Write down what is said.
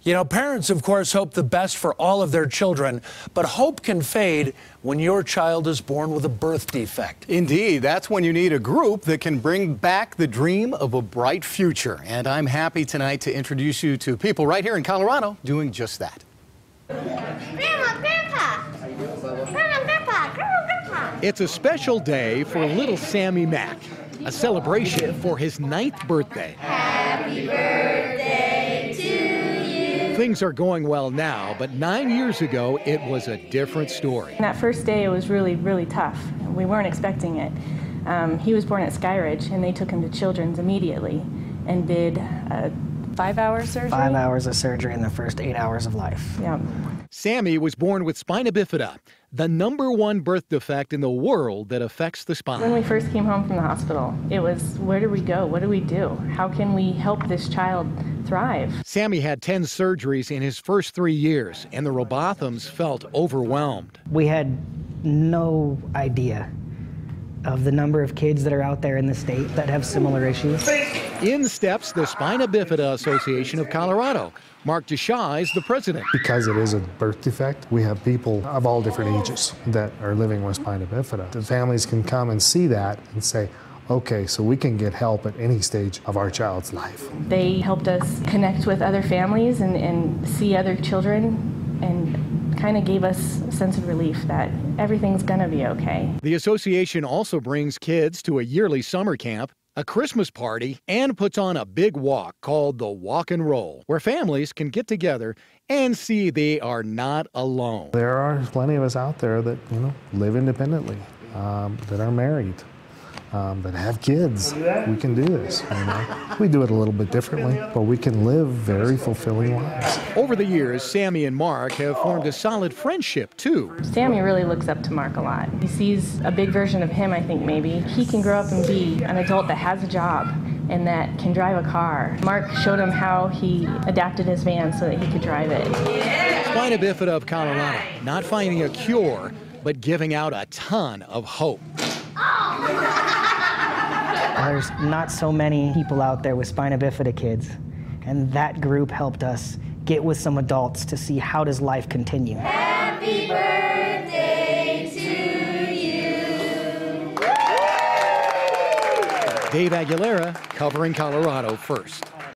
You know, parents, of course, hope the best for all of their children, but hope can fade when your child is born with a birth defect. Indeed, that's when you need a group that can bring back the dream of a bright future. And I'm happy tonight to introduce you to people right here in Colorado doing just that. Grandma, Grandpa! Grandma, Grandpa! Grandma, Grandpa! It's a special day for little Sammy Mac, a celebration for his 9th birthday. Happy birthday to you! Things are going well now, but 9 years ago, it was a different story. That first day, it was really tough. We weren't expecting it. He was born at Skyridge, and they took him to Children's immediately and did a 5-hour surgery? 5 hours of surgery in the first 8 hours of life. Yeah. Sammy was born with Spina Bifida, the #1 birth defect in the world that affects the spine. When we first came home from the hospital, it was, where do we go? What do we do? How can we help this child thrive? Sammy had 10 surgeries in his first 3 years, and the Robothams felt overwhelmed. We had no idea of the number of kids that are out there in the state that have similar issues. In steps the Spina Bifida Association of Colorado. Mark Deshaw is the president. Because it is a birth defect, we have people of all different ages that are living with spina bifida. The families can come and see that and say, okay, so we can get help at any stage of our child's life. They helped us connect with other families and see other children, and kind of gave us a sense of relief that everything's gonna be okay. The association also brings kids to a yearly summer camp, a Christmas party, and puts on a big walk called the Walk and Roll, where families can get together and see they are not alone. There are plenty of us out there that, live independently, that are married, that have kids. We can do this. We do it a little bit differently, but we can live very fulfilling lives. Over the years, Sammy and Mark have formed a solid friendship, too. Sammy really looks up to Mark a lot. He sees a big version of him, I think, maybe. He can grow up and be an adult that has a job and that can drive a car. Mark showed him how he adapted his van so that he could drive it. Spina Bifida of Colorado, not finding a cure, but giving out a ton of hope. There's not so many people out there with spina bifida kids, and that group helped us get with some adults to see how does life continue. Happy birthday to you! Dave Aguilera, covering Colorado First.